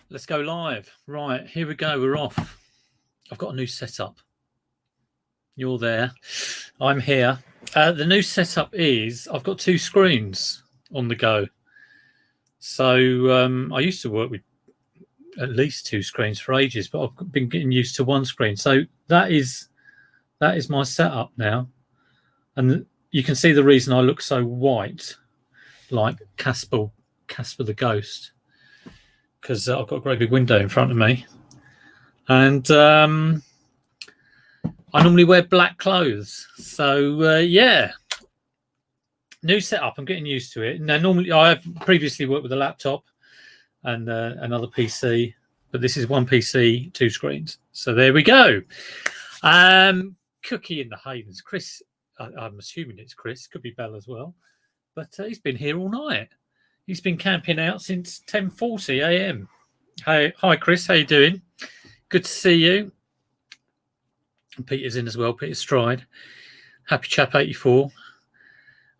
Let's go live. Right, here we go. We're off. I've got a new setup. You're there. I'm here. The new setup is I've got two screens on the go. So I used to work with at least two screens for ages, but I've been getting used to one screen. So that is my setup now. And you can see the reason I look so white, like Casper the Ghost, because I've got a great big window in front of me. And I normally wear black clothes. So, yeah, new setup. I'm getting used to it. Now, normally I have previously worked with a laptop and another PC, but this is one PC, two screens. So there we go. Cookie in the Havens. Chris, I'm assuming it's Chris. Could be Bell as well. But he's been here all night. He's been camping out since 10:40 a.m. Hey, hi, Chris. How you doing? Good to see you. Peter's in as well. Peter Stride. Happy Chap 84.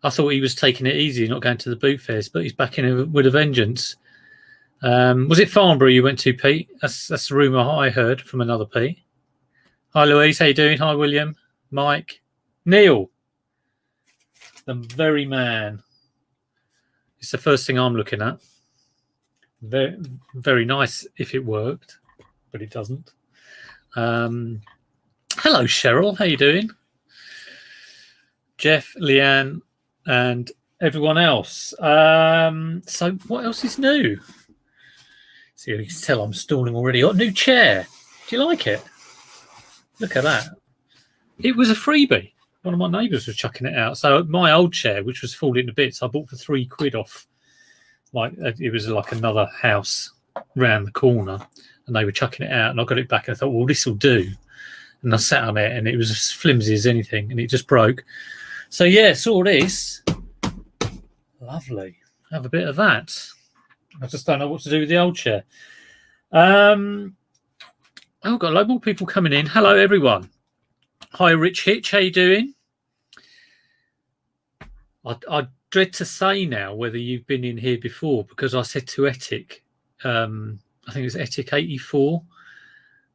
I thought he was taking it easy, not going to the boot fairs, but he's back in with a vengeance. Was it Farnborough you went to, Pete? That's the rumour I heard from another Pete. Hi, Louise. How you doing? Hi, William. Mike. Neil. The very man. It's the first thing I'm looking at. Very, very nice if it worked, but it doesn't. Hello, Cheryl. How you doing? Jeff, Leanne, and everyone else. So what else is new? See, you can tell I'm stalling already. Got a new chair. Do you like it? Look at that. It was a freebie. One of my neighbours was chucking it out. So my old chair, which was falling to bits, I bought for £3 off. Like it was like another house round the corner, and they were chucking it out, and I got it back. And I thought, well, this will do. And I sat on it, and it was as flimsy as anything, and it just broke. So yeah, saw this. Lovely. Have a bit of that. I just don't know what to do with the old chair. Got a lot more people coming in. Hello, everyone. Hi, Rich Hitch. How you doing? I dread to say now whether you've been in here before, because I said to Etic, I think it was Etic 84.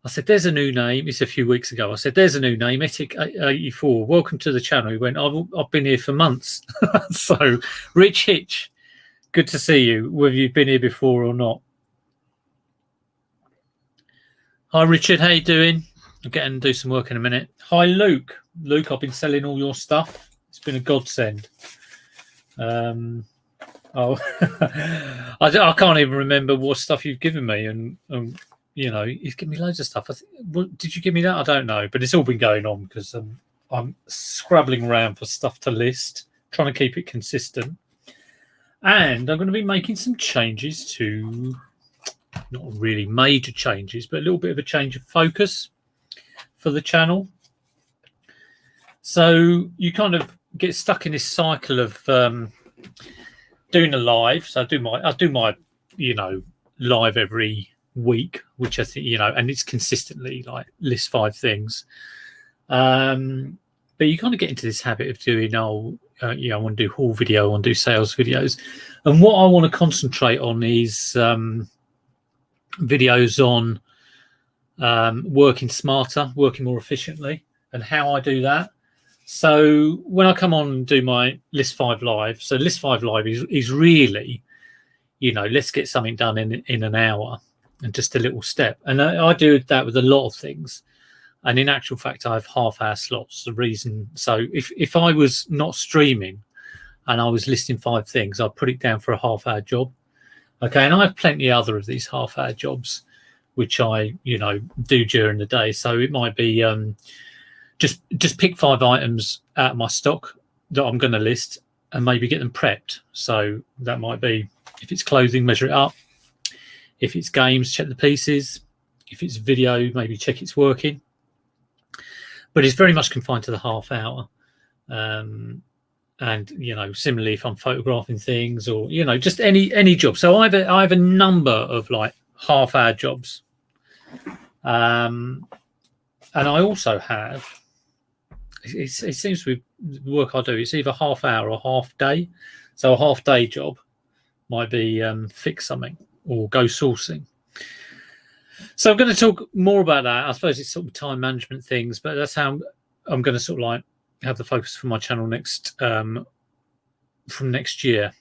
I said, there's a new name. It's a few weeks ago. I said, there's a new name, Etic 84. Welcome to the channel. He went, I've been here for months. So, Rich Hitch, good to see you, whether you've been here before or not. Hi, Richard. How you doing? I'll get and do some work in a minute. Hi, Luke. Luke, I've been selling all your stuff. It's been a godsend. I can't even remember what stuff you've given me, and you know, you've given me loads of stuff. Did you give me that? I don't know, but it's all been going on because I'm scrabbling around for stuff to list, trying to keep it consistent, and I'm going to be making some changes to, not really major changes, but a little bit of a change of focus for the channel. So you kind of get stuck in this cycle of doing a live. So I do my live every week, which I think, and it's consistently like list 5 things. But you kind of get into this habit of doing, I want to do haul video, I want to do sales videos. And what I want to concentrate on is videos on working smarter, working more efficiently, and how I do that. So when I come on and do my List 5 Live, so List 5 Live is really, let's get something done in an hour and just a little step. And I do that with a lot of things. And in actual fact, I have half-hour slots. The reason, so if I was not streaming and I was listing 5 things, I'd put it down for a half-hour job. Okay, and I have plenty other of these half-hour jobs, which I, do during the day. So it might be just pick 5 items out of my stock that I'm going to list and maybe get them prepped. So that might be, if it's clothing, measure it up. If it's games, check the pieces. If it's video, maybe check it's working. But it's very much confined to the half hour. And, similarly, if I'm photographing things or, just any job. So I have a number of like half-hour jobs. And I also have, it seems to be the work I do, it's either half hour or half day. So a half day job might be fix something or go sourcing. So I'm going to talk more about that. I suppose it's sort of time management things, but that's how I'm going to sort of like have the focus for my channel next from next year.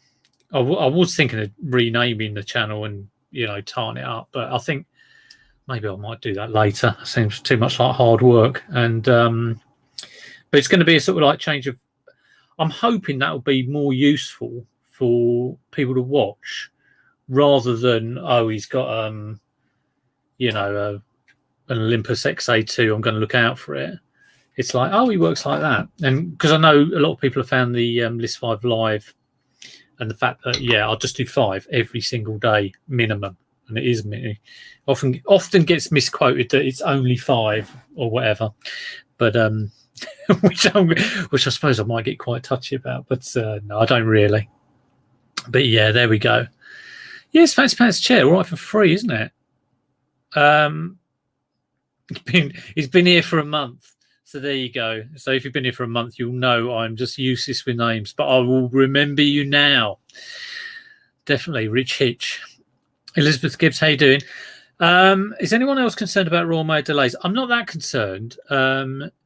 I was thinking of renaming the channel and, you know, tying it up, but I think maybe I might do that later. It seems too much like hard work. And but it's going to be a sort of like change of. I'm hoping that will be more useful for people to watch rather than, oh, he's got you know, an Olympus XA2. I'm going to look out for it. It's like, oh, he works like that. And because I know a lot of people have found the List 5 Live and the fact that, yeah, I'll just do 5 every single day minimum. And it is mini. Often gets misquoted that it's only 5 or whatever. But which I suppose I might get quite touchy about. But no, I don't really. But yeah, there we go. Yes, Fancy Pants chair, all right for free, isn't it? He's been here for a month. So there you go. So if you've been here for a month, you'll know I'm just useless with names, but I will remember you now. Definitely, Rich Hitch. Elizabeth Gibbs, how you doing? Is anyone else concerned about Royal Mail delays? I'm not that concerned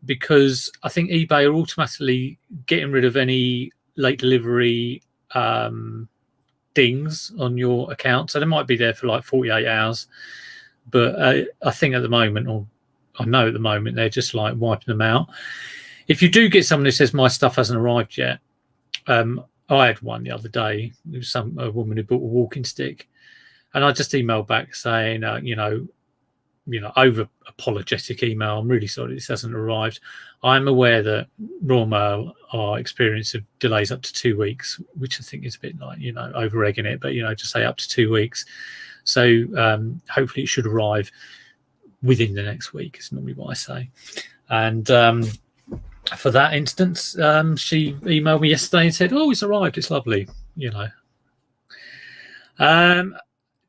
because I think eBay are automatically getting rid of any late delivery dings on your account. So they might be there for like 48 hours. But I think at the moment, or I know at the moment, they're just like wiping them out. If you do get someone who says my stuff hasn't arrived yet, I had one the other day. It was a woman who bought a walking stick, and I just emailed back saying, you know, over apologetic email. I'm really sorry this hasn't arrived. I'm aware that Royal Mail are experiencing delays up to 2 weeks, which I think is a bit like, you know, over egging it, but, you know, just say up to 2 weeks. So hopefully it should arrive within the next week is normally what I say. And for that instance, she emailed me yesterday and said, oh, it's arrived. It's lovely, you know.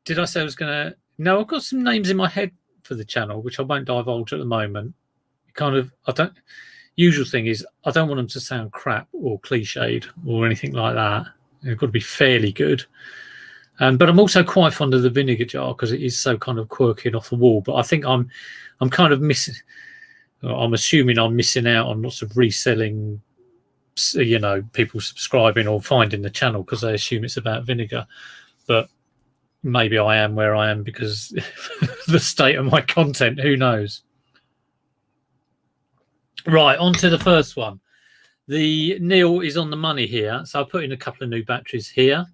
Did I say I was going to... No, I've got some names in my head for the channel, which I won't divulge at the moment. Usual thing is I don't want them to sound crap or cliched or anything like that. They've got to be fairly good. But I'm also quite fond of the vinegar jar because it is so kind of quirky and off the wall. But I think I'm kind of missing. I'm assuming I'm missing out on lots of reselling, you know, people subscribing or finding the channel because they assume it's about vinegar. But maybe I am where I am because the state of my content. Who knows? Right, on to the first one. The Neil is on the money here. So I put in a couple of new batteries here.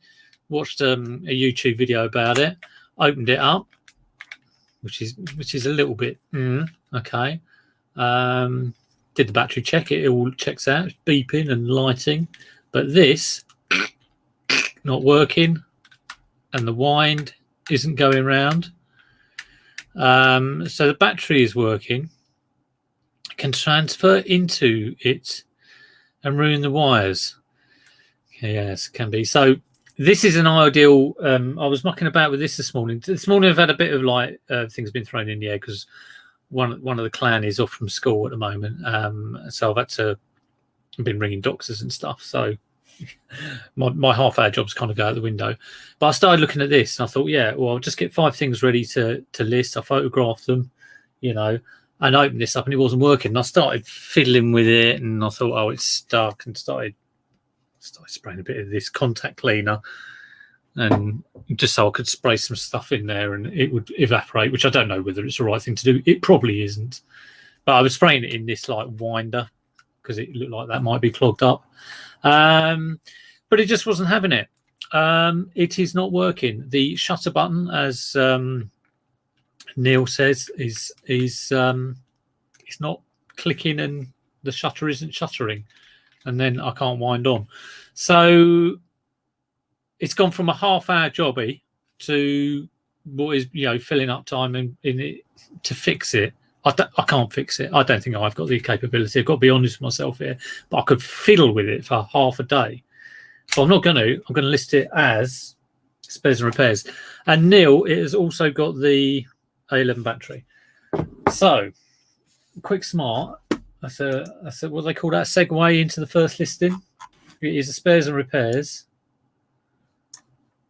Watched a YouTube video about it, opened it up, which is a little bit okay. Did the battery check? It all checks out, it's beeping and lighting, but this not working, and the wind isn't going round. So the battery is working. Can transfer into it and ruin the wires. Yes, can be. So this is an ideal. I was mucking about with this morning. This morning I've had a bit of like things been thrown in the air because one of the clan is off from school at the moment. So I've been ringing doctors and stuff. So my half-hour jobs kind of go out the window. But I started looking at this and I thought, yeah, well, I'll just get 5 things ready to list. I photographed them, you know, and opened this up and it wasn't working. And I started fiddling with it and I thought, oh, it's stuck, and started spraying a bit of this contact cleaner and just so I could spray some stuff in there and it would evaporate, which I don't know whether it's the right thing to do. It probably isn't, but I was spraying it in this like winder because it looked like that might be clogged up, but it just wasn't having it. It is not working. The shutter button, as Neil says, is not clicking and the shutter isn't shuttering, and then I can't wind on. So it's gone from a half-hour jobby to what is, you know, filling up time in it to fix it. I can't fix it. I don't think I've got the capability. I've got to be honest with myself here, but I could fiddle with it for half a day. So I'm not going to. I'm going to list it as spares and repairs. And Neil, it has also got the A11 battery. So, quick smart. That's a what do they call that? Segue into the first listing. It is a spares and repairs.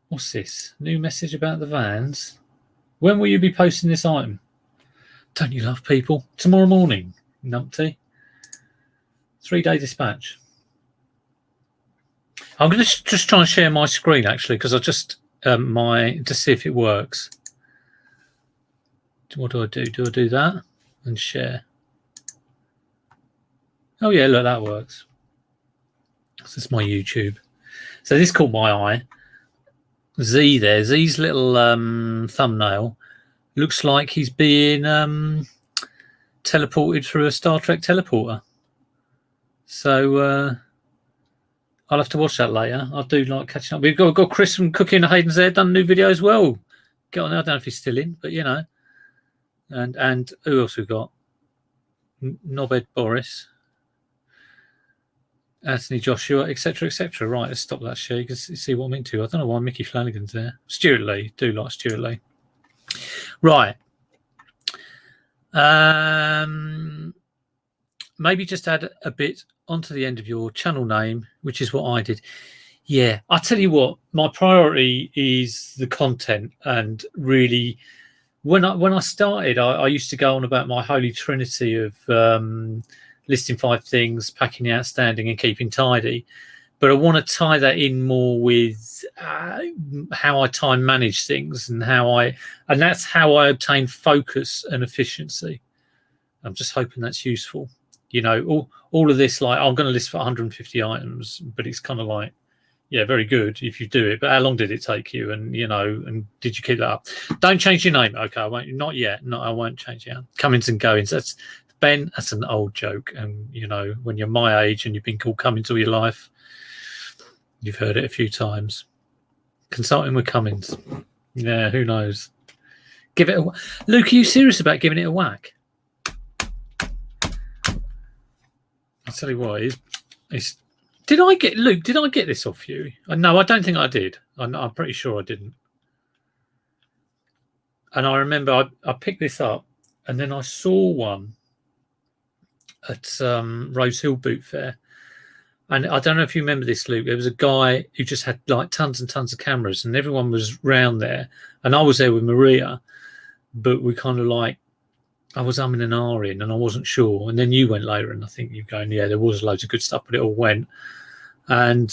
What's this? New message about the vans. When will you be posting this item? Don't you love people? Tomorrow morning, numpty. 3-day dispatch. I'm going to just try and share my screen, actually, because I just to see if it works. What do I do? Do I do that and share? Oh yeah, look, that works. This is my YouTube. So this caught my eye. Z there, Z's little thumbnail looks like he's being teleported through a Star Trek teleporter. So I'll have to watch that later. I do like catching up. We've got Chris from Cooking Hayden's there, done a new video as well. Get on there. I don't know if he's still in, but you know. And who else we've got? Knobhead Boris, Anthony Joshua, etc., etc. Right, let's stop that share. You can see what I'm into. I don't know why Mickey Flanagan's there. Stuart Lee, do like Stuart Lee. Right. Maybe just add a bit onto the end of your channel name, which is what I did. Yeah, I tell you what, my priority is the content, and really, when I started, I used to go on about my holy trinity of listing 5 things, packing the outstanding, and keeping tidy. But I want to tie that in more with how I time manage things and that's how I obtain focus and efficiency. I'm just hoping that's useful. You know, all of this, like I'm going to list for 150 items, but it's kind of like, yeah, very good if you do it. But how long did it take you? And, you know, and did you keep that up? Don't change your name. Okay, I won't. Not yet. No, I won't change it. Comings and goings. That's Ben. That's an old joke. And, you know, when you're my age and you've been called Cummings all your life, you've heard it a few times. Consulting with Cummings. Yeah, who knows? Give it a... Luke, are you serious about giving it a whack? I'll tell you what, it's... Did I get this off you? No, I don't think I did. I'm pretty sure I didn't. And I remember I picked this up, and then I saw one at Rose Hill Boot Fair. And I don't know if you remember this, Luke. There was a guy who just had like tons and tons of cameras, and everyone was round there. And I was there with Maria, but we kind of like, I was umming and ahhing, and I wasn't sure. And then you went later, and I think you're going, yeah, there was loads of good stuff, but it all went. And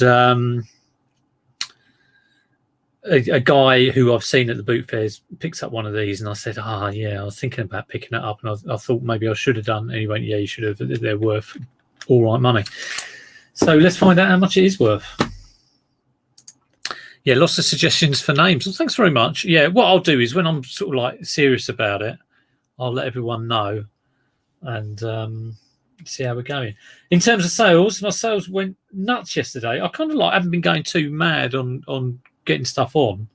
a guy who I've seen at the boot fairs picks up one of these, and I said, yeah, I was thinking about picking it up, and I thought maybe I should have done. And he went, yeah, you should have. They're worth all right money. So let's find out how much it is worth. Yeah, lots of suggestions for names. Well, thanks very much. Yeah, what I'll do is when I'm sort of like serious about it, I'll let everyone know and see how we're going. In terms of sales, my sales went nuts yesterday. I kind of like haven't been going too mad on getting stuff on,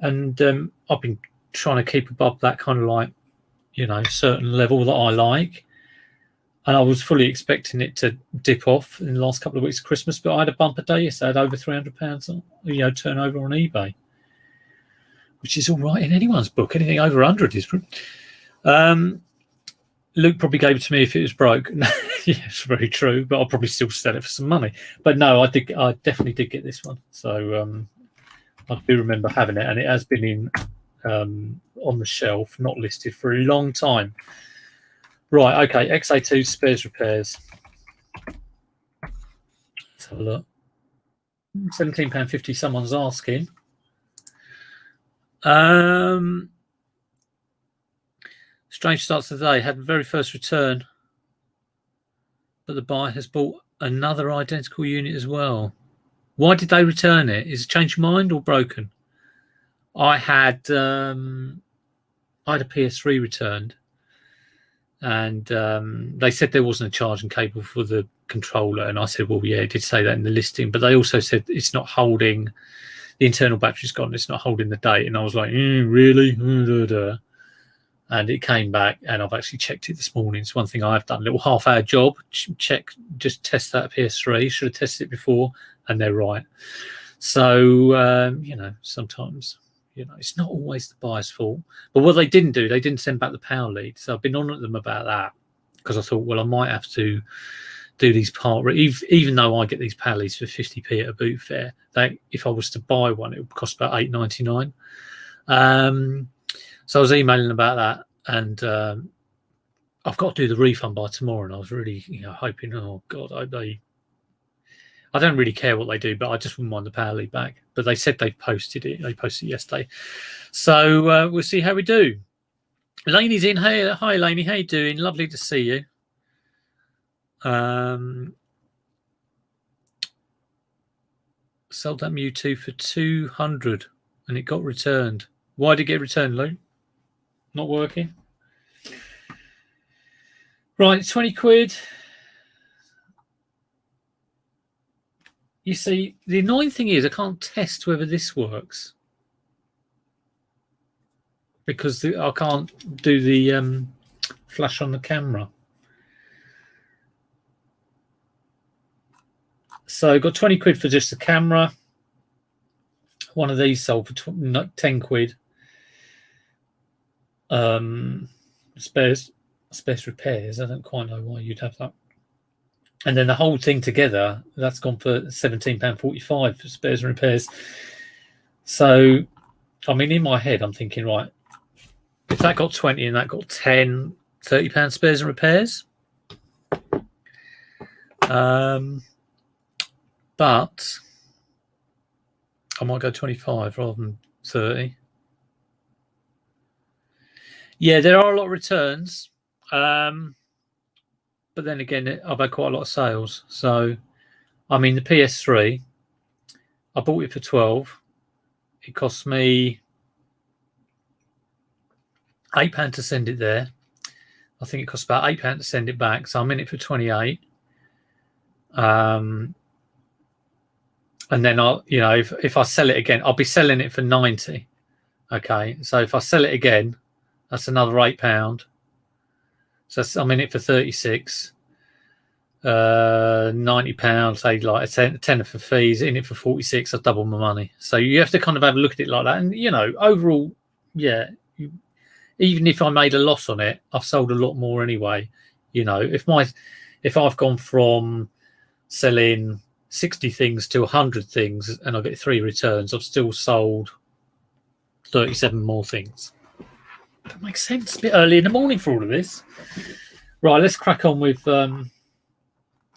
and I've been trying to keep above that kind of like, you know, certain level that I like. And I was fully expecting it to dip off in the last couple of weeks of Christmas, but I had a bumper day yesterday. I had over £300, you know, turnover on eBay, which is all right in anyone's book. Anything over 100 is. Luke probably gave it to me if it was broke. Yeah, it's very true, but I'll probably still sell it for some money. But no, I definitely did get this one. So I do remember having it, and it has been in on the shelf, not listed for a long time. Right, okay, XA2 spares repairs. Let's have a look. £17.50, someone's asking. Strange starts today. Had the very first return, but the buyer has bought another identical unit as well. Why did they return it? Is it changed your mind or broken? I had a PS3 returned, and they said there wasn't a charging cable for the controller, and I said, well, yeah, it did say that in the listing, but they also said it's not holding, the internal battery's gone, it's not holding the date. And I was like, really? And it came back, and I've actually checked it this morning. It's one thing I've done, a little half-hour job, just test that PS3. Should have tested it before, and they're right. So, you know, sometimes, you know, it's not always the buyer's fault. But what they didn't do, they didn't send back the power lead. So I've been on at them about that, because I thought, well, I might have to do these even though I get these power leads for 50p at a boot fair, if I was to buy one, it would cost about £8.99. So I was emailing about that, and I've got to do the refund by tomorrow. And I was really, hoping, oh God, I don't really care what they do, but I just wouldn't mind the power lead back. But they said they've posted it. They posted it yesterday. So we'll see how we do. Laney's in. Hey, hi, Laney. How you doing? Lovely to see you. Sold that Mewtwo for 200 and it got returned. Why did it get returned, Lou? Not working? Right, 20 quid. You see, the annoying thing is I can't test whether this works because I can't do the flash on the camera. So got 20 quid for just the camera. One of these sold for 10 quid. Spares repairs. I don't quite know why you'd have that. And then the whole thing together, that's gone for £17.45 for spares and repairs. So, I mean, in my head, I'm thinking, right, if that got 20 and that got 10, £30 spares and repairs. But I might go 25 rather than 30. Yeah, there are a lot of returns. But then again, I've had quite a lot of sales. So, I mean, the PS3, I bought it for 12. It cost me £8 to send it there. I think it costs about £8 to send it back. So I'm in it for 28. And then if I sell it again, I'll be selling it for 90. Okay. So if I sell it again, that's another £8. So I'm in it for 36. £90, say like a tenner for fees, in it for 46. I double my money. So you have to kind of have a look at it like that. And overall, yeah, even if I made a loss on it, I've sold a lot more anyway. If I've gone from selling 60 things to 100 things and I get 3 returns, I've still sold 37 more things. That makes sense. A bit early in the morning for all of this. Right, let's crack on with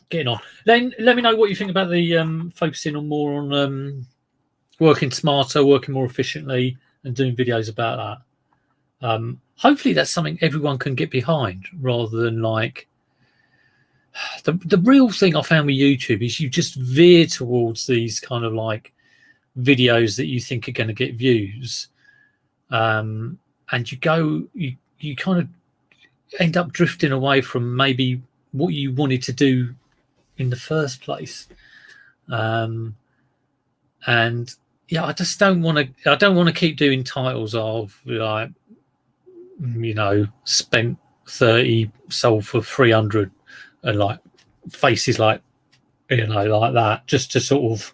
getting on. Then let me know what you think about the focusing on more on working smarter, working more efficiently, and doing videos about that. Hopefully that's something everyone can get behind, rather than like the real thing I found with YouTube is you just veer towards these kind of like videos that you think are going to get views, and you kind of end up drifting away from maybe what you wanted to do in the first place. And yeah, I just don't want to keep doing titles of like, spent 30, sold for 300, and like faces like like that, just to sort of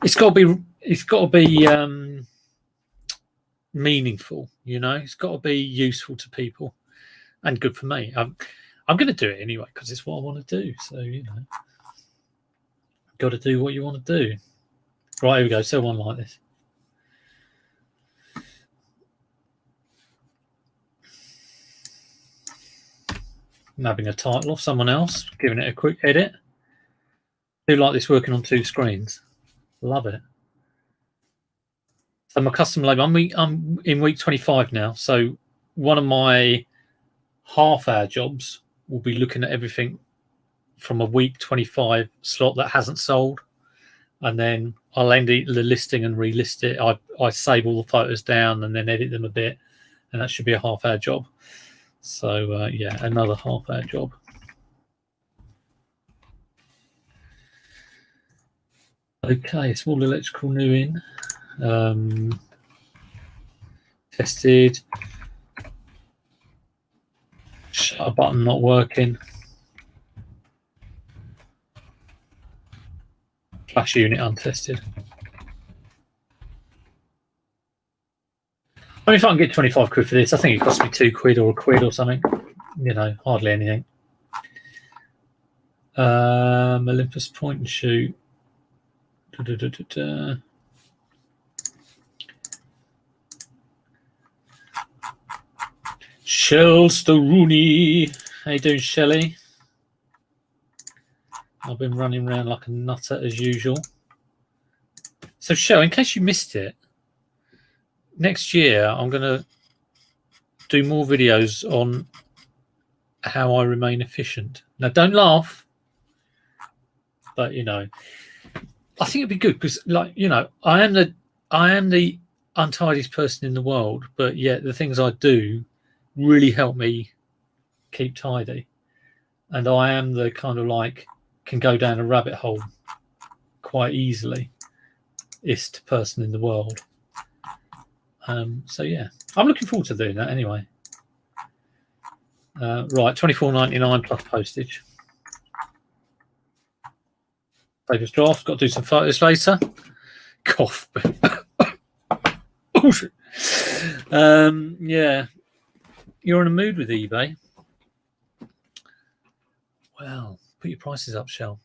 it's got to be meaningful. It's got to be useful to people and good for me. I'm going to do it anyway because it's what I want to do. So got to do what you want to do. Right, here we go. Sell one like this. I'm having a title of someone else, giving it a quick edit. I do like this working on 2 screens. Love it. So my custom label, I'm in week 25 now. So one of my half-hour jobs will be looking at everything from a week 25 slot that hasn't sold, and then I'll end the listing and relist it. I save all the photos down and then edit them a bit, and that should be a half-hour job. So yeah, another half-hour job. Okay, small electrical new in. Tested. Shutter button not working. Flash unit untested. I mean, if I can get 25 quid for this, I think it cost me 2 quid or a quid or something. Hardly anything. Olympus point and shoot. Shell Rooney. How you doing, Shelley? I've been running around like a nutter as usual. So, Shell, in case you missed it, next year I'm going to do more videos on how I remain efficient. Now, don't laugh, but you know, I think it'd be good because, like, you know, I am the untidiest person in the world, but yet the things I do really help me keep tidy, and I am the kind of like can go down a rabbit hole quite easily ist person in the world. So yeah, I'm looking forward to doing that anyway. Right, $24.99 plus postage. Save as drafts. Got to do some photos later. Cough. Oh shit. Yeah, you're in a mood with eBay. Well, put your prices up, Shell.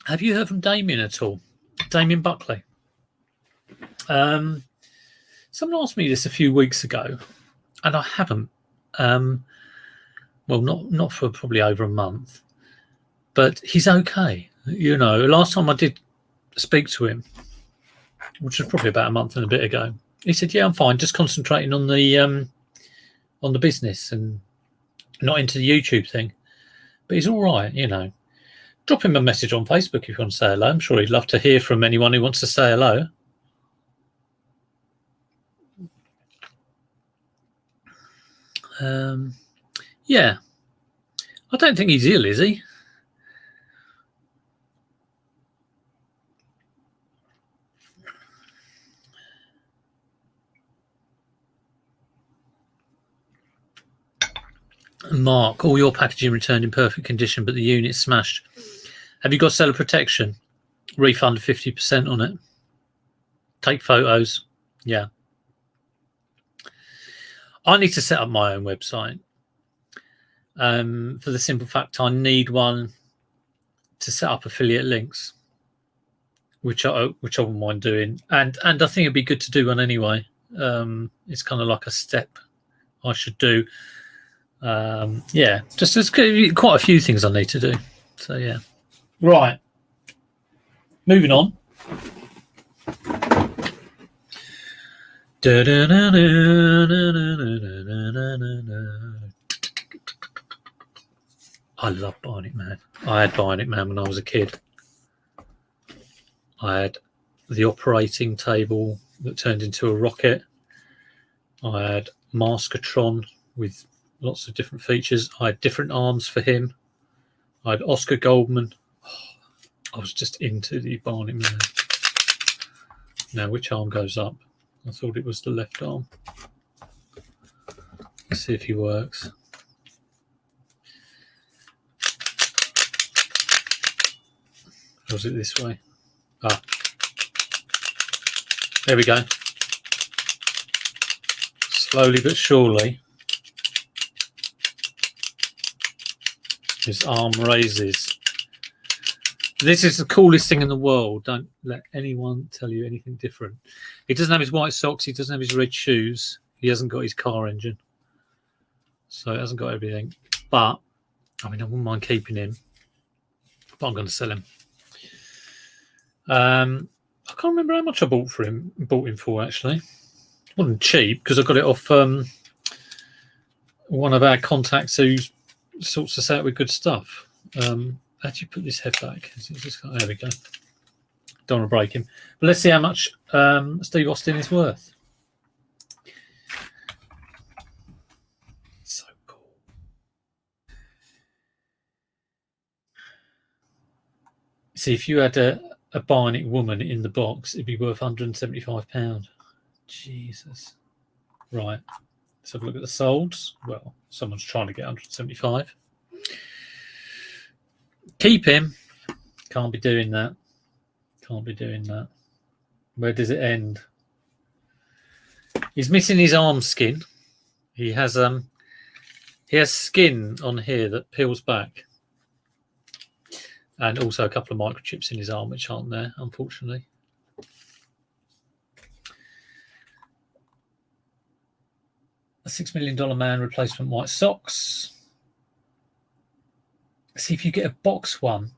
Have you heard from Damien at all? Damien Buckley. Someone asked me this a few weeks ago, and I haven't. Well, not for probably over a month, but he's okay. You know, last time I did speak to him, which was probably about a month and a bit ago, he said, "Yeah, I'm fine. Just concentrating on the business and not into the YouTube thing." But he's all right, you know. Drop him a message on Facebook if you want to say hello. I'm sure he'd love to hear from anyone who wants to say hello. Yeah. I don't think he's ill, is he? Mark, all your packaging returned in perfect condition, but the unit's smashed. Have you got seller protection? Refund 50% on it. Take photos. Yeah. I need to set up my own website. For the simple fact I need one to set up affiliate links, which I wouldn't mind doing, and I think it'd be good to do one anyway. It's kind of like a step I should do. Yeah, just there's quite a few things I need to do. So yeah, right. Moving on. I love Bionic Man. I had Bionic Man when I was a kid. I had the operating table that turned into a rocket. I had Maskatron with lots of different features. I had different arms for him. I had Oscar Goldman. I was just into the Bionic Man. Now, which arm goes up? I thought it was the left arm. Let's see if he works. Or was it this way? Ah. There we go. Slowly but surely, his arm raises. This is the coolest thing in the world. Don't let anyone tell you anything different. He doesn't have his white socks. He doesn't have his red shoes. He hasn't got his car engine. So it hasn't got everything. But, I mean, I wouldn't mind keeping him. But I'm going to sell him. I can't remember how much I bought him for, actually. It wasn't cheap because I got it off one of our contacts who sorts us out with good stuff. How do you put this head back? There we go. Don't want to break him. But let's see how much Steve Austin is worth. So cool. See, if you had a Bionic Woman in the box, it'd be worth £175. Jesus. Right. Let's have a look at the solds. Well, someone's trying to get 175. Keep him. Can't be doing that. Can't be doing that. Where does it end? He's missing his arm skin. He has skin on here that peels back. And also a couple of microchips in his arm which aren't there, unfortunately. A $6 million man replacement white socks. See if you get a box one.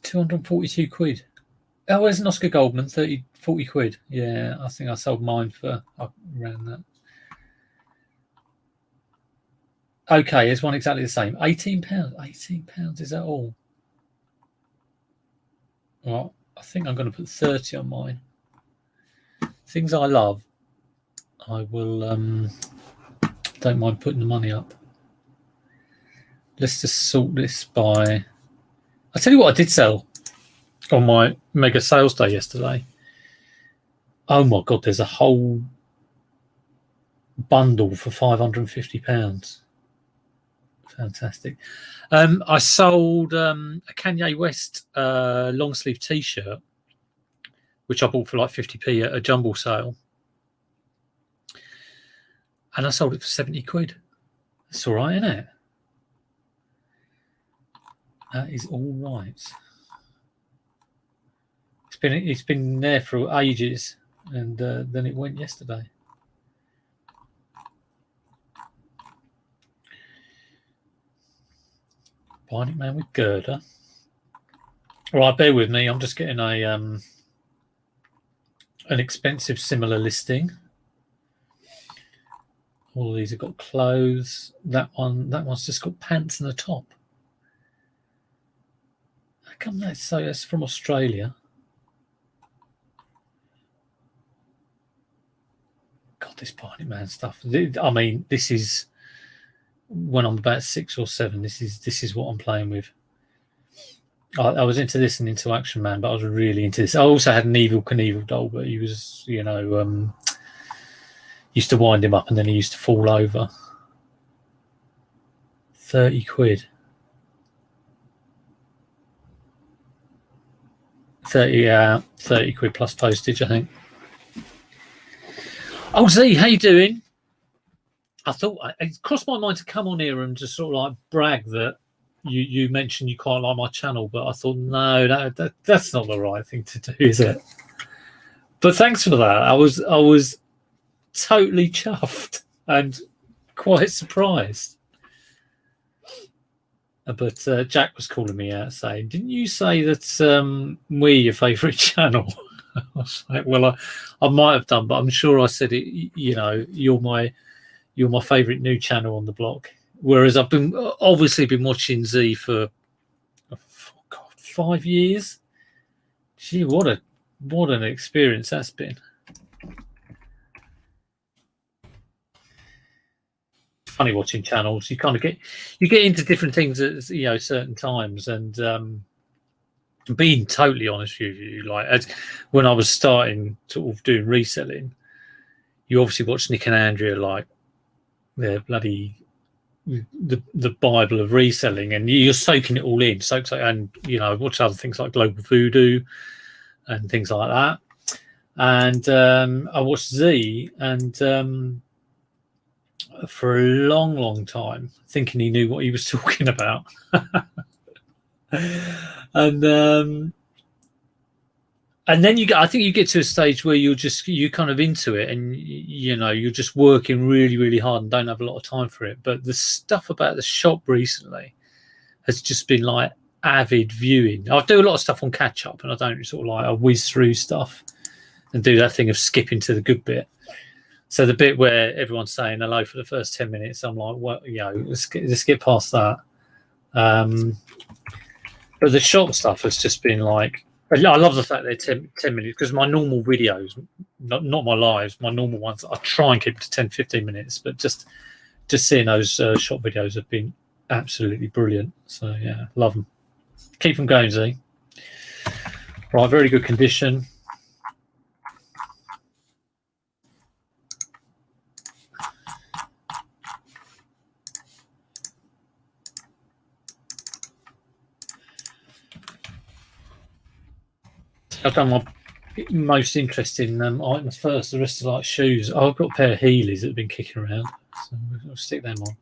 242 quid. Oh, there's an Oscar Goldman, 40 quid. Yeah, I think I sold mine for around that. Okay, there's one exactly the same. £18. £18, is that all? Well, I think I'm going to put 30 on mine. Things I love, I will don't mind putting the money up. Let's just sort this by. I'll tell you what I did sell on my mega sales day yesterday. Oh my god, there's a whole bundle for £550. Fantastic. I sold a Kanye West long sleeve t-shirt, which I bought for like 50p at a jumble sale. And I sold it for 70 quid. That's all right, isn't it? That is all right. It's been there for ages, and then it went yesterday. Bionic Man with girder. All right, bear with me. I'm just getting a an expensive similar listing. All of these have got clothes. That one's just got pants and a top. How come that's from Australia? God, this Bionic Man stuff. I mean, this is when I'm about 6 or 7. This is what I'm playing with. I was into this and into Action Man, but I was really into this. I also had an Evel Knievel doll, but he was, used to wind him up and then he used to fall over. 30 quid. 30 quid plus postage, I think. Oh, Z, how you doing? I thought it crossed my mind to come on here and just sort of like brag that you mentioned you quite like my channel, but I thought, no, that's not the right thing to do, is it? But thanks for that. I was totally chuffed and quite surprised. But Jack was calling me out saying, didn't you say that we're your favourite channel? I was like, well, I might have done, but I'm sure I said it, you're my favourite new channel on the block. Whereas I've obviously been watching Z for 5 years. Gee, what an experience that's been. Funny watching channels. You kind of get into different things at certain times, and being totally honest with you, like when I was starting sort of doing reselling, you obviously watch Nick and Andrea like they're bloody the Bible of reselling, and you're soaking it all in. And watch other things like Global Voodoo and things like that. And I watched Z, and for a long time, thinking he knew what he was talking about. And then I think you get to a stage where you're kind of into it, and you're just working really, really hard and don't have a lot of time for it. But the stuff about the shop recently has just been like avid viewing. I do a lot of stuff on catch up, and I don't sort of like I whiz through stuff and do that thing of skipping to the good bit. So the bit where everyone's saying hello for the first 10 minutes, I'm like, well, let's get past that. But the shop stuff has just been like, I love the fact they're 10 minutes, because my normal videos, not my lives, my normal ones, I try and keep to 10, 15 minutes, but just seeing those shop videos have been absolutely brilliant. So yeah, love them. Keep them going, Z. Right, very good condition. I've done my most interesting items first. The rest are like shoes. I've got a pair of Heelys that have been kicking around, so I'll stick them on.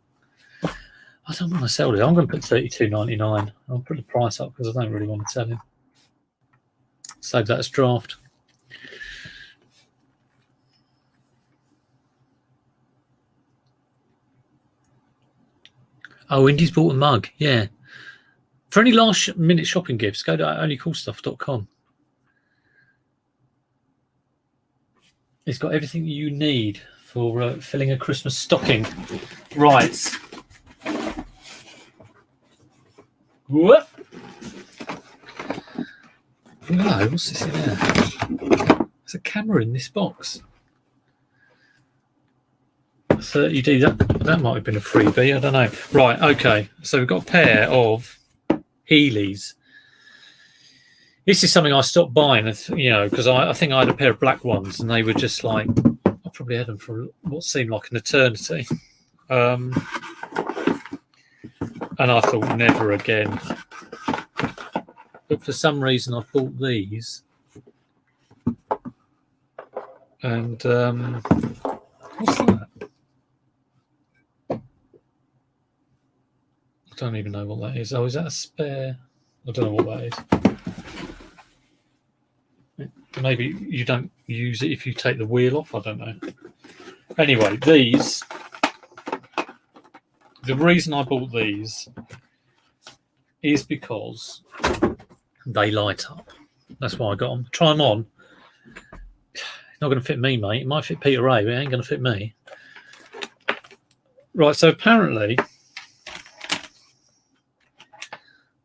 I don't want to sell it. I'm going to put $32.99. I'll put the price up because I don't really want to sell it. Save that as draft. Oh, Indy's bought a mug. Yeah. For any last minute shopping gifts, go to onlycoolstuff.com. It's got everything you need for filling a Christmas stocking. Right. Whoop. Hello, what's this in there? There's a camera in this box. 30D, that might have been a freebie, I don't know. Right, okay. So we've got a pair of Heelys. This is something I stopped buying, because I think I had a pair of black ones and they were just like, I probably had them for what seemed like an eternity. And I thought, never again. But for some reason, I bought these. And what's that? I don't even know what that is. Oh, is that a spare? I don't know what that is. Maybe you don't use it if you take the wheel off. I don't know. Anyway, these. The reason I bought these is because they light up. That's why I got them. Try them on. It's not going to fit me, mate. It might fit Peter Ray, but it ain't going to fit me. Right, so apparently,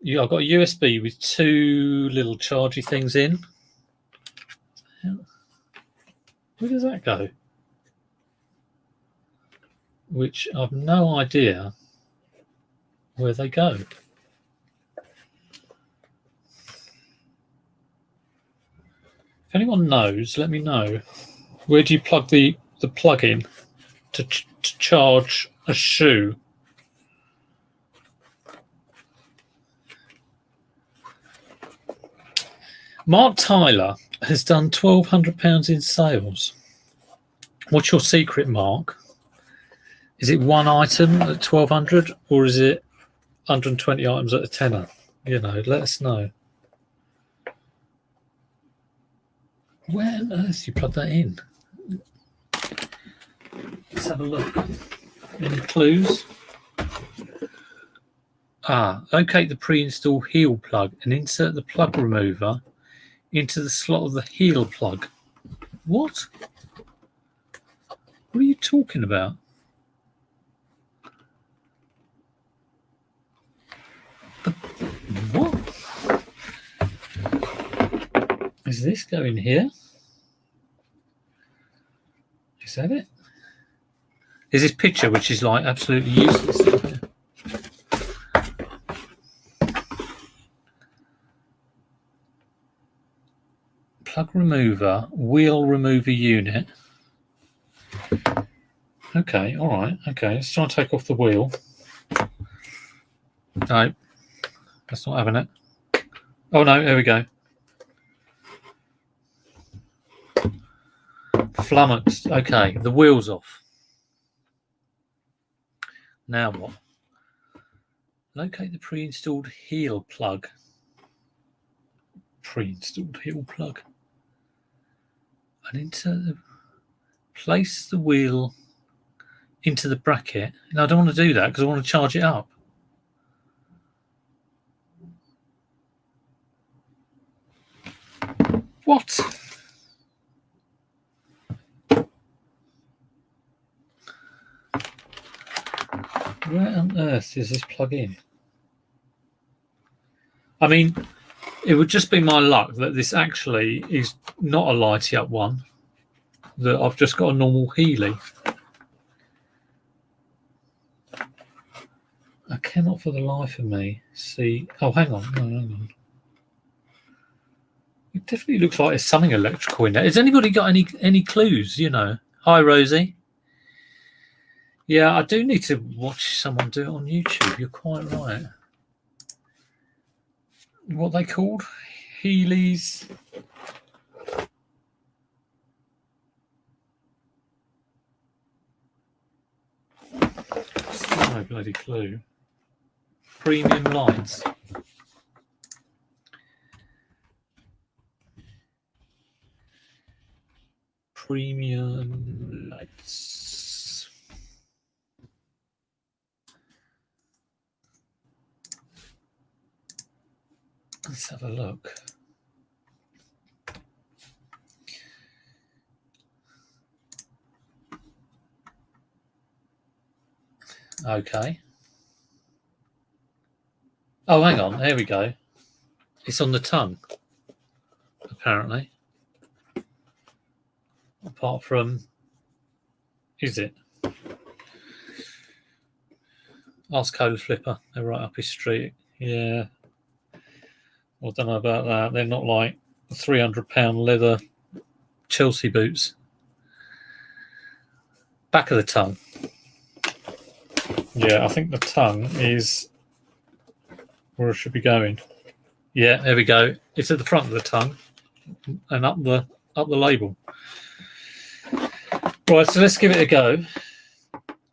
I've got a USB with two little chargy things in. Where does that go? Which I've no idea where they go. If anyone knows, let me know. Where do you plug the plug in to charge a shoe? Mark Tyler has done £1,200 in sales. What's your secret, Mark? Is it one item at 1,200 or is it 120 items at a tenner? Let us know. Where on earth do you plug that in? Let's have a look. Any clues? Locate the pre-installed heel plug and insert the plug remover into the slot of the heel plug. What? What are you talking about? What? Is this going here? Is that it? Is this picture, which is like absolutely useless? Plug remover, wheel remover unit. Okay, all right. Okay, let's try and take off the wheel. No, that's not having it. Oh no, there we go. Flummoxed. Okay, the wheel's off. Now what? Locate the pre-installed heel plug. Pre-installed heel plug. And place the wheel into the bracket. And I don't want to do that because I want to charge it up. What? Where on earth is this plug in? I mean, it would just be my luck that this actually is not a lighty up one, that I've just got a normal Heely. I cannot for the life of me see. Oh, hang on. No, hang on. It definitely looks like there's something electrical in there. Has anybody got any clues? Hi, Rosie. Yeah, I do need to watch someone do it on YouTube. You're quite right. What are they called? Heelys. Still no bloody clue. Premium lights. Premium lights. Let's have a look. Okay. Oh, hang on. There we go. It's on the tongue, apparently. Apart from, is it? Ask Cola Flipper. They're right up his street. Yeah. Well, I don't know about that. They're not like £300 leather Chelsea boots. Back of the tongue. Yeah, I think the tongue is where it should be going. Yeah, there we go. It's at the front of the tongue and up the label. Right, so let's give it a go.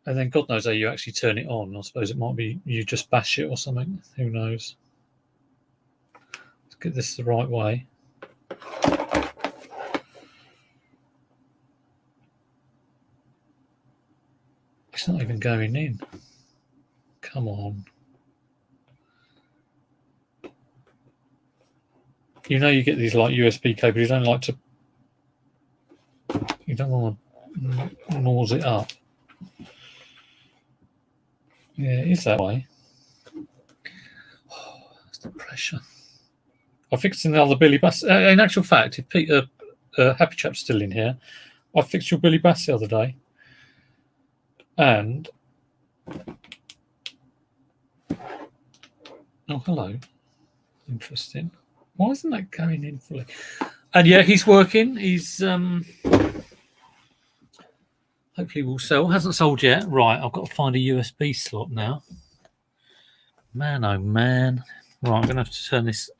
And then God knows how you actually turn it on. I suppose it might be you just bash it or something. Who knows? Let's get this the right way. It's not even going in. Come on. You know you get these like USB cables. You don't like to. You don't want to nose it up. Yeah, it is that way. Oh, that's the pressure. I fixed another Billy Bass. In actual fact, if Peter Happy Chap's still in here, I fixed your Billy Bass the other day. And oh, hello. Interesting. Why isn't that going in fully? And yeah, he's working. He's hopefully will sell. Hasn't sold yet. Right, I've got to find a USB slot now. Man, oh man. Right, I'm gonna have to turn this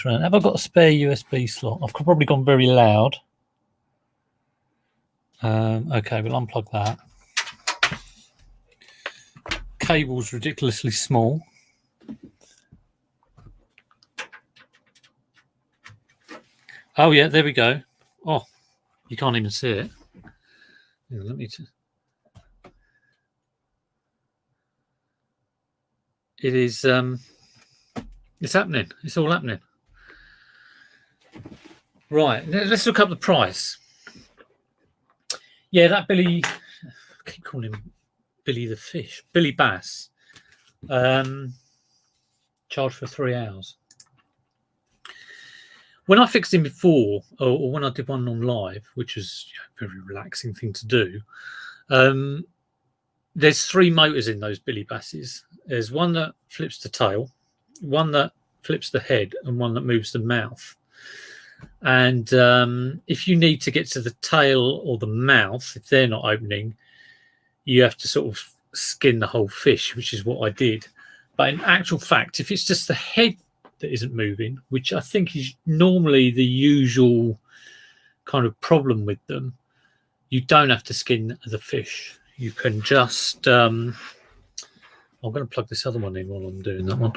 around. Have I got a spare USB slot? I've probably gone very loud. Okay, we'll unplug that. Cable's ridiculously small. Oh yeah, there we go. Oh, you can't even see it. Yeah, let me. It is. It's happening. It's all happening. Right. Let's look up the price. Yeah, that Billy. I keep calling him Billy the Fish. Billy Bass. Charged for 3 hours. When I fixed him before, or when I did one on live, which was a very relaxing thing to do, there's 3 motors in those Billy Basses. There's one that flips the tail, one that flips the head, and one that moves the mouth. And if you need to get to the tail or the mouth, if they're not opening, you have to sort of skin the whole fish, which is what I did. But in actual fact, if it's just the head that isn't moving, which I think is normally the usual kind of problem with them, you don't have to skin the fish. You can just I'm going to plug this other one in while I'm doing that one.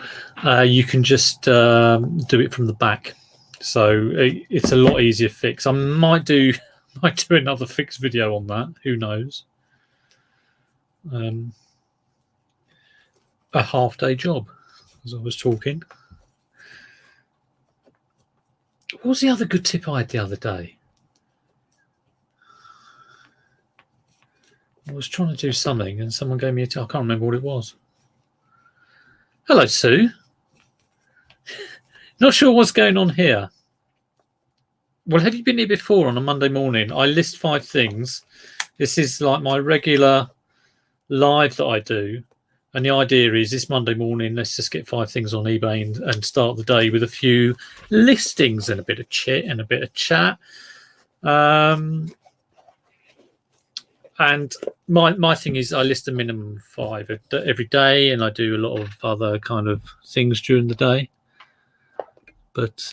You can just do it from the back, so it's a lot easier fix. I might do another fix video on that, who knows. A half-day job, as I was talking. What was the other good tip I had the other day? I was trying to do something and someone gave me a tip. I can't remember what it was. Hello, Sue. Not sure what's going on here. Well, have you been here before on a Monday morning? I list 5 things. This is like my regular live that I do. And the idea is this Monday morning, let's just get 5 things on eBay and start the day with a few listings and a bit of chit and a bit of chat. And my thing is I list a minimum of 5 every day, and I do a lot of other kind of things during the day. But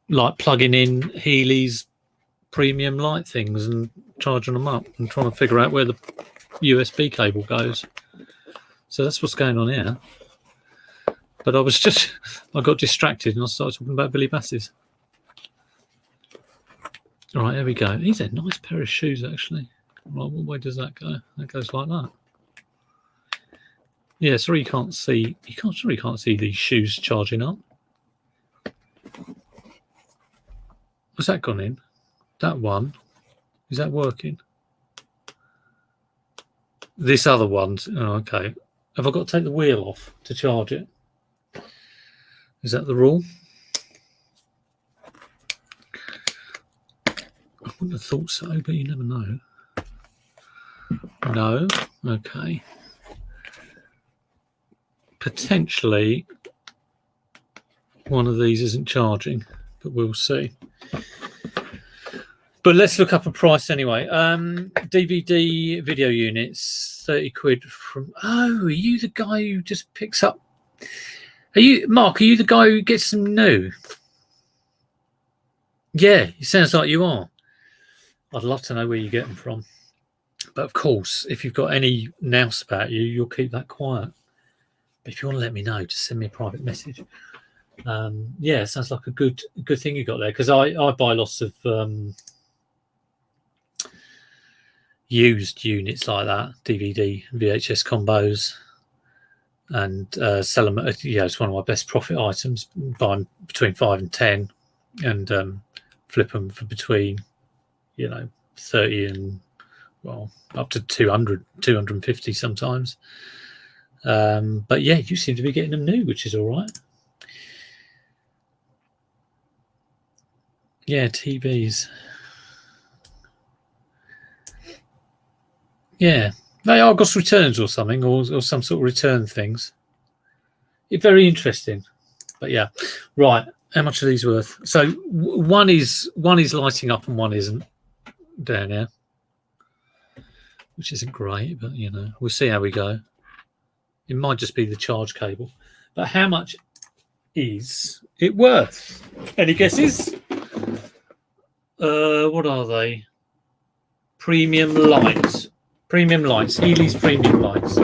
like plugging in Healy's premium light things and charging them up and trying to figure out where the USB cable goes. So that's what's going on here. But I got distracted and I started talking about Billy Basses. All right, there we go. He's a nice pair of shoes, actually. Right, what way does that go? That goes like that. Yeah, sorry you can't see. Sorry you can't see these shoes charging up. Has that gone in? That one, is that working? This other one's okay. Have I got to take the wheel off to charge it? Is that the rule? I wouldn't have thought so, but you never know. No, okay. Potentially one of these isn't charging, but we'll see. But let's look up a price anyway. DVD video units, 30 quid from... Oh, are you the guy who just picks up... Mark, are you the guy who gets them new? Yeah, it sounds like you are. I'd love to know where you get them from. But of course, if you've got any nous about you, you'll keep that quiet. But if you want to let me know, just send me a private message. Yeah, it sounds like a good thing you got there, because I buy lots of used units like that, DVD, VHS combos, and sell them. It's one of my best profit items. Buy them between 5 and 10, and flip them for between 30 and up to 200, 250 sometimes. But yeah, you seem to be getting them new, which is all right. Yeah, TVs. Yeah, they are Argos returns or something, or some sort of return things. It's very interesting. But yeah, right. How much are these worth? So one is lighting up and one isn't down here, which isn't great. But we'll see how we go. It might just be the charge cable. But how much is it worth? Any guesses? What are they? Premium lights. Premium lights. Healy's premium lights.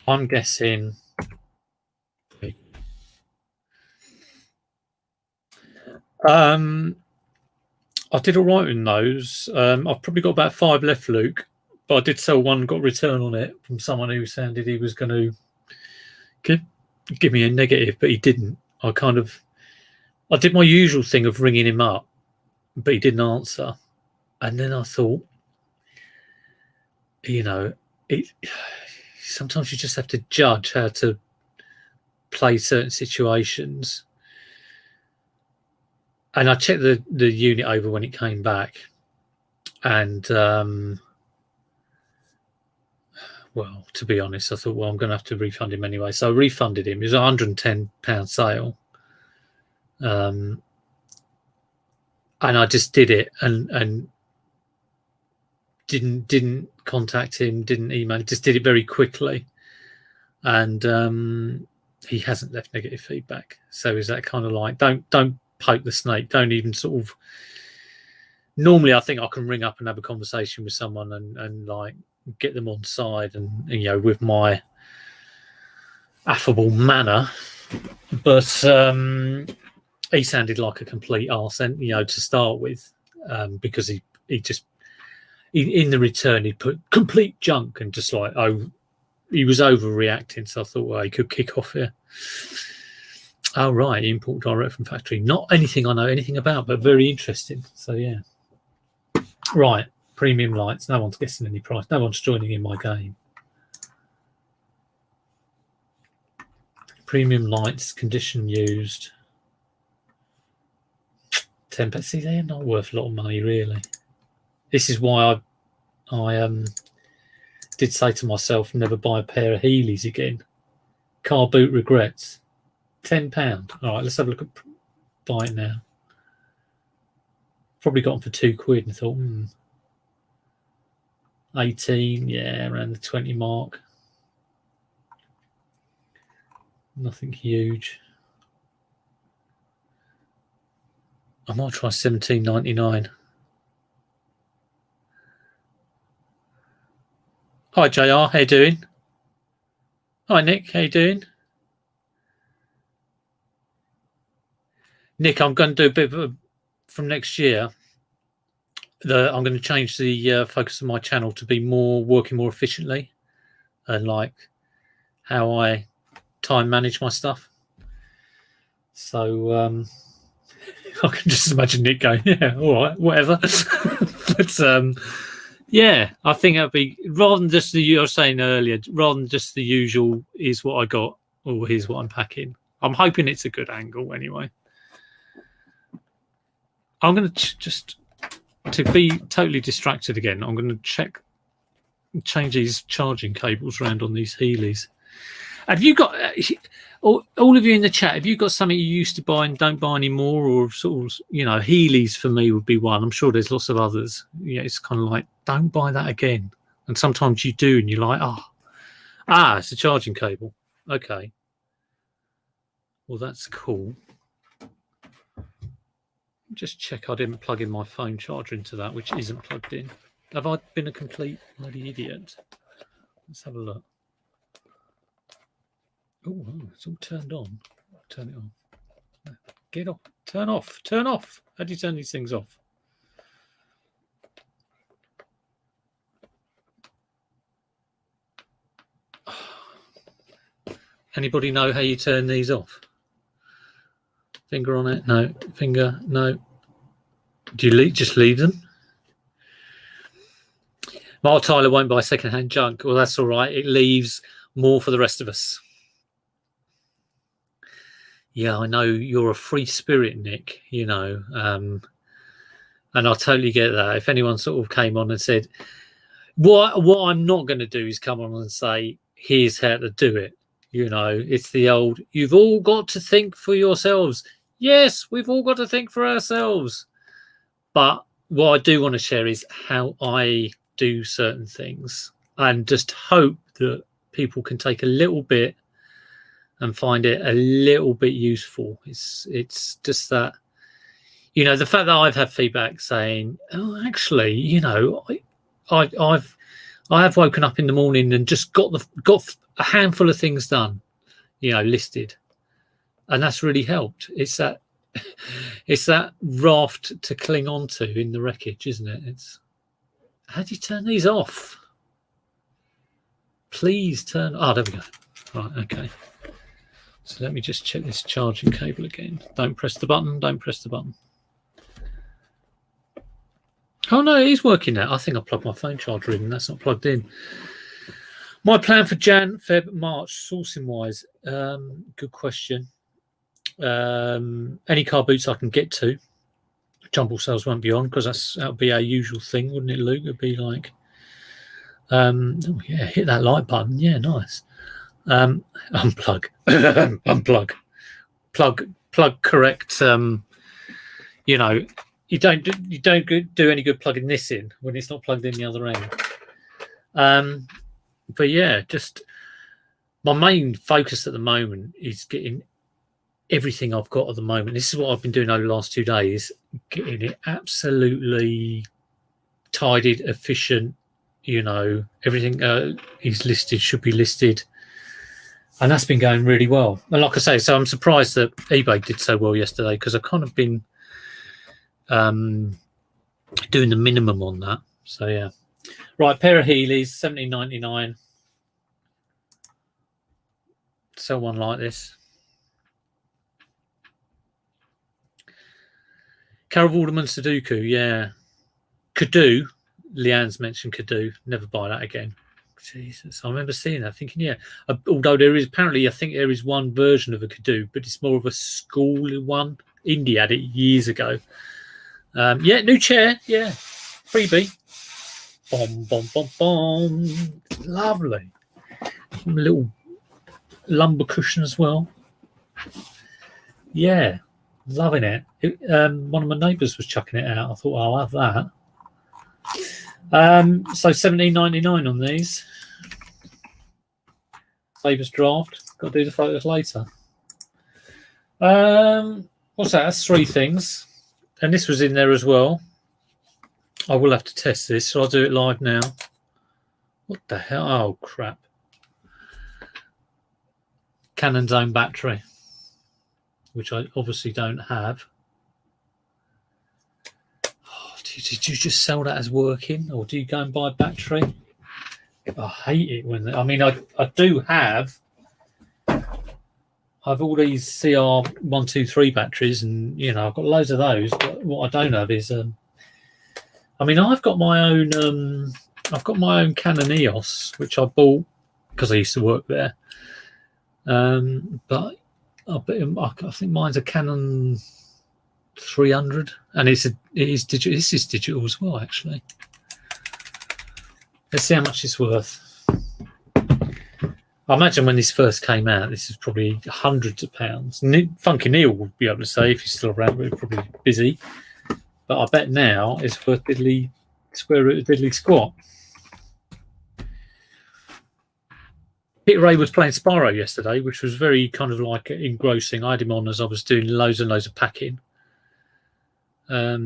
I'm guessing. I did all right in those. I've probably got about 5 left, Luke. But I did sell one, got a return on it from someone who sounded he was going to give me a negative, but he didn't. I did my usual thing of ringing him up, but he didn't answer. And then I thought, sometimes you just have to judge how to play certain situations. And I checked the unit over when it came back, and well, to be honest, I thought, I'm going to have to refund him anyway. So I refunded him. It was a £110 sale. And I just did it and didn't contact him, didn't email, just did it very quickly. And he hasn't left negative feedback. So is that kind of like, don't poke the snake. Don't even sort of... Normally, I think I can ring up and have a conversation with someone and like get them on side and with my affable manner. But he sounded like a complete arse, to start with, because he in the return he put complete junk and just like, he was overreacting. So I thought, he could kick off here. Oh, right, import direct from factory. Not anything I know anything about, but very interesting. So yeah. Right, premium lights. No one's guessing any price. No one's joining in my game. Premium lights, condition used. 10. But see, they're not worth a lot of money, really. This is why I did say to myself, never buy a pair of Heelys again. Car boot regrets. £10. All right, let's have a look at buy it now. Probably got them for £2 and thought, 18, yeah, around the 20 mark. Nothing huge. I might try £17.99. Hi JR, how you doing? Hi Nick, how you doing? Nick, I'm going to do a bit of from next year. I'm going to change the focus of my channel to be working more efficiently, and like how I time manage my stuff. So I can just imagine Nick going, yeah, all right, whatever. But yeah, I think that'd be, rather than just I was saying earlier, rather than just the usual, here's what I got, or here's what I'm packing. I'm hoping it's a good angle anyway. I'm going to just, to be totally distracted again, I'm going to change these charging cables around on these Heelys. Have you got, all of you in the chat, have you got something you used to buy and don't buy anymore, or sort of, you know, Heelys for me would be one. I'm sure there's lots of others. Yeah, it's kind of like, don't buy that again. And sometimes you do, and you're like, it's a charging cable. Okay. Well, that's cool. Just check I didn't plug in my phone charger into that, which isn't plugged in. Have I been a complete bloody idiot? Let's have a look. Oh, it's all turned on. Turn it on. Get off. Turn off. Turn off. How do you turn these things off? Anybody know how you turn these off? Finger on it? No. Finger? No. Do you just leave them? Mark Tyler won't buy second-hand junk. Well, that's all right. It leaves more for the rest of us. Yeah, I know you're a free spirit, Nick, you know, and I totally get that. If anyone sort of came on and said, what I'm not going to do is come on and say, here's how to do it. You know, it's the old, you've all got to think for yourselves. Yes, we've all got to think for ourselves. But what I do want to share is how I do certain things, and just hope that people can take a little bit and find it a little bit useful. It's just that, you know, the fact that I've had feedback saying, oh, actually, you know, I have woken up in the morning and just got a handful of things done, you know, listed, and that's really helped. It's that raft to cling on to in the wreckage, isn't it? It's, how do you turn these off? Please turn. Oh, there we go. Right, okay. So let me just check this charging cable again. Don't press the button. Don't press the button. Oh, no, it is working now. I think I plugged my phone charger in and that's not plugged in. My plan for Jan, Feb, March, sourcing-wise, good question. Any car boots I can get to. Jumble sales won't be on because that would be our usual thing, wouldn't it, Luke? It'd be like, oh, yeah, hit that like button. Yeah, nice. Unplug. Unplug. Plug correct. You know, you don't do any good plugging this in when it's not plugged in the other end. But yeah, just my main focus at the moment is getting everything I've got at the moment. This is what I've been doing over the last 2 days, getting it absolutely tidied, efficient. You know, everything is listed, should be listed. And that's been going really well. And like I say, so I'm surprised that eBay did so well yesterday, because I've kind of been doing the minimum on that. So yeah. Right, pair of Heelys, $17.99. Sell one like this. Carol Vorderman Sudoku, yeah. Kadu. Leanne's mentioned Kadu. Never buy that again. Jesus, I remember seeing that, thinking, yeah. Although there is, apparently, I think there is one version of a Kadu, but it's more of a school one. Indy had it years ago. Yeah, new chair, yeah. Freebie. Bom, bom, bom, bom. Lovely. A little lumbar cushion as well. Yeah, loving it. One of my neighbours was chucking it out. I thought, I'll have that. So $17.99 on these. Savers draft. Got to do the photos later. What's that? That's 3 things. And this was in there as well. I will have to test this, so I'll do it live now. What the hell? Oh, crap. Canon's own battery, which I obviously don't have. Oh, do Did you just sell that as working, or do you go and buy a battery? I hate it when I do have. I've all these CR123 batteries, and I've got loads of those. But what I don't have is, I've got my own. I've got my own Canon EOS, which I bought because I used to work there. But I think mine's a Canon 300, and it is digital. This is digital as well, actually. Let's see how much it's worth. I imagine when this first came out, this is probably hundreds of pounds. Funky Neil would be able to say if he's still around, but he's probably busy. But I bet now it's worth diddly square root of diddly squat. Peter Ray was playing Spyro yesterday, which was very kind of like engrossing. I had him on as I was doing loads and loads of packing. I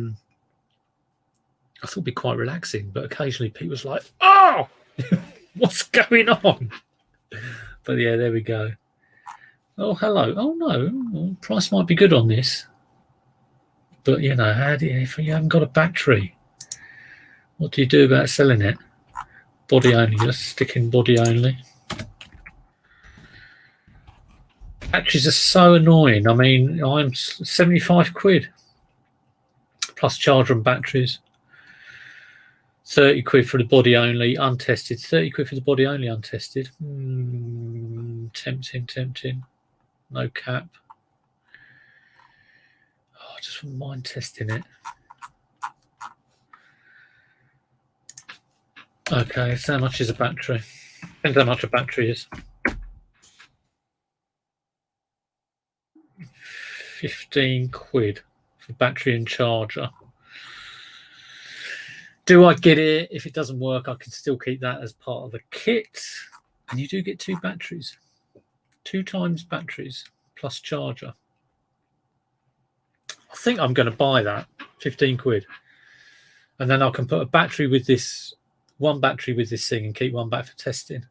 thought it'd be quite relaxing, but occasionally Pete was like, "Oh, what's going on?" But yeah, there we go. Oh, hello. Oh no, price might be good on this, but if you haven't got a battery, what do you do about selling it? Body only. Let's stick in body only. Batteries are so annoying. I'm 75 quid plus charger and batteries. 30 quid for the body only, untested. 30 quid for the body only, untested. Tempting. No cap. Oh, I just wouldn't mind testing it. Okay, so how much is a battery? Depends how much a battery is. 15 quid for battery and charger. Do I get it? If it doesn't work, I can still keep that as part of the kit. And you do get 2 batteries. 2 times batteries plus charger. I think I'm going to buy that. 15 quid. And then I can put a battery with this, one battery with this thing, and keep one back for testing.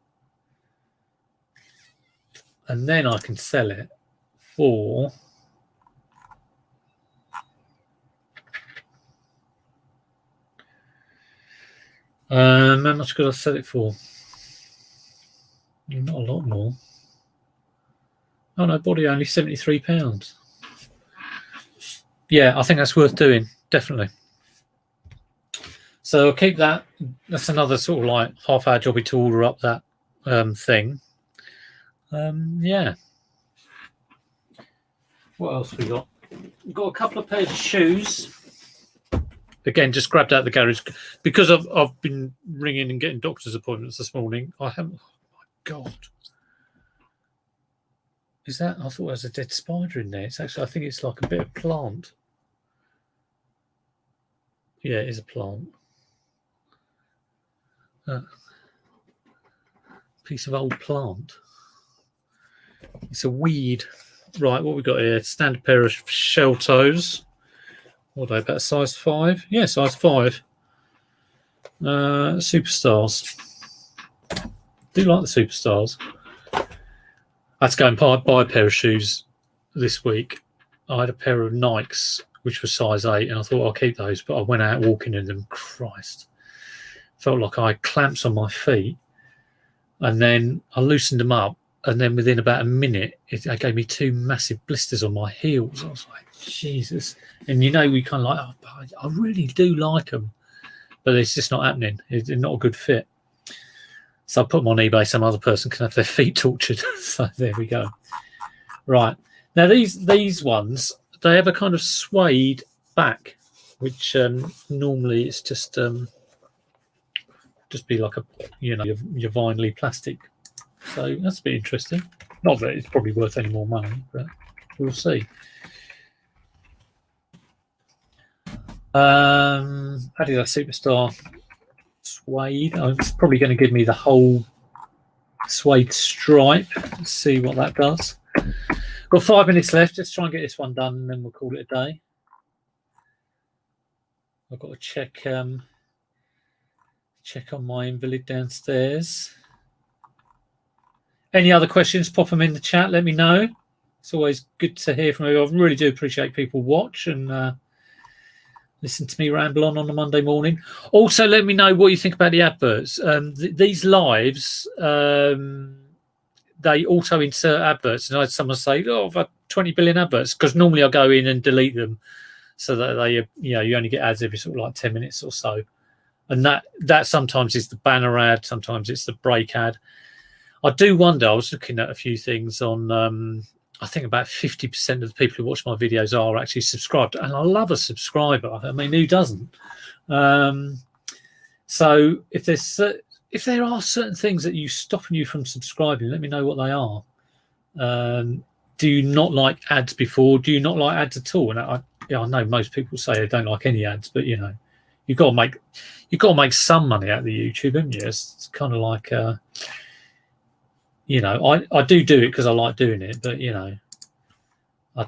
And then I can sell it for... how much could I sell it for? Not a lot more. Oh no, body only £73. Yeah, I think that's worth doing, definitely. So I'll keep that. That's another sort of like half-hour jobby to order up that thing. Yeah. What else we got? We've got a couple of pairs of shoes. Again, just grabbed out the garage because I've been ringing and getting doctor's appointments this morning. I haven't. Oh my God! Is that? I thought there was a dead spider in there. It's actually. I think it's like a bit of plant. Yeah, it is a plant. Piece of old plant. It's a weed. Right, what we got here? Standard pair of shell toes. What are they, about size 5? Yeah, size 5. Superstars. Do like the Superstars. I had to go and buy a pair of shoes this week. I had a pair of Nikes, which was size 8, and I thought I'll keep those, but I went out walking in them. Christ. Felt like I had clamps on my feet, and then I loosened them up, and then within about a minute, it gave me 2 massive blisters on my heels. I was like, Jesus. And we kind of like, oh, I really do like them, but it's just not happening. It's not a good fit. So I put them on eBay. Some other person can have their feet tortured. So there we go. Right. Now, these ones, they have a kind of suede back, which normally it's just be like a, your vinyl plastic. So that's a bit interesting. Not that it's probably worth any more money, but we'll see. Adidas Superstar suede. It's probably going to give me the whole suede stripe. Let's see what that does. Got 5 minutes left. Let's try and get this one done, and then we'll call it a day. I've got to check on my invalid downstairs. Any other questions, pop them in the chat. Let me know. It's always good to hear from you. I really do appreciate people watch, and listen to me ramble on a Monday morning. Also, let me know what you think about the adverts. These lives, they auto insert adverts, and I had someone say, "Oh, I've had 20 billion adverts," because normally I go in and delete them, so that they, you only get ads every sort of like 10 minutes or so, and that sometimes is the banner ad, sometimes it's the break ad. I do wonder. I was looking at a few things on. I think about 50% of the people who watch my videos are actually subscribed, and I love a subscriber. I mean, who doesn't? So if there are certain things that you stopping you from subscribing, let me know what they are. Do you not like ads before? Do you not like ads at all? And I know most people say they don't like any ads, but you've got to make some money out of the YouTube, haven't you? It's kind of like I do it because I like doing it, but I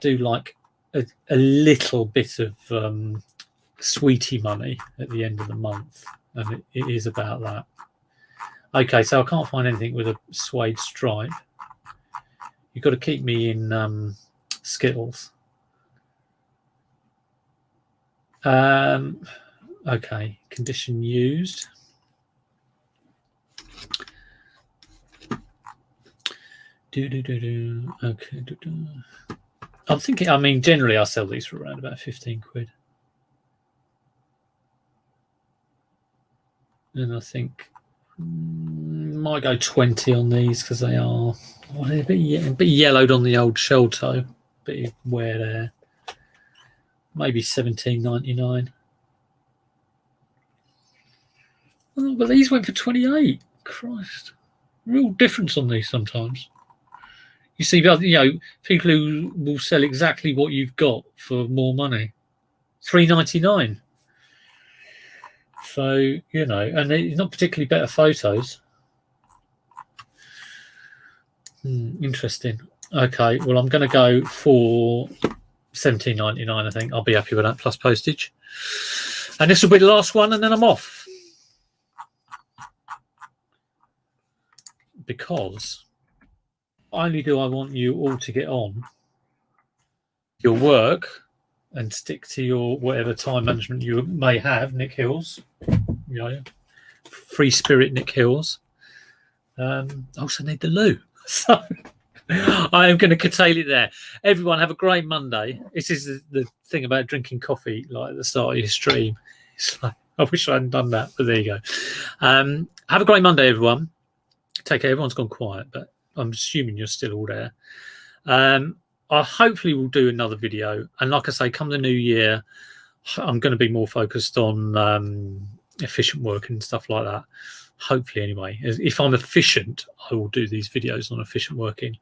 do like a little bit of sweetie money at the end of the month, and it is about that. Okay, so I can't find anything with a suede stripe. You've got to keep me in Skittles. Okay, condition used. Okay. I'm thinking, I mean, generally I sell these for around about 15 quid. And I think might go 20 on these because they are a bit yellowed on the old shell toe, bit of wear there. Maybe 17.99. Oh, but these went for 28. Christ, real difference on these sometimes. You see, people who will sell exactly what you've got for more money. $3.99. So, and they're not particularly better photos. Interesting. Okay, well, I'm going to go for $17.99. I think I'll be happy with that, plus postage. And this will be the last one, and then I'm off. Because not only do I want you all to get on your work and stick to your whatever time management you may have, Nick Hills, free spirit Nick Hills. I also need the loo. So I am going to curtail it there. Everyone have a great Monday. This is the thing about drinking coffee like at the start of your stream. It's like, I wish I hadn't done that, but there you go. Have a great Monday, everyone. Take care. Everyone's gone quiet, but I'm assuming you're still all there. I hopefully will do another video. And like I say, come the new year, I'm going to be more focused on efficient work and stuff like that. Hopefully, anyway. If I'm efficient, I will do these videos on efficient working.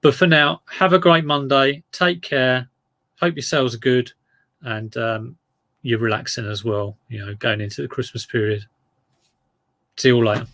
But for now, have a great Monday. Take care. Hope your sales are good. And you're relaxing as well, going into the Christmas period. See you all later.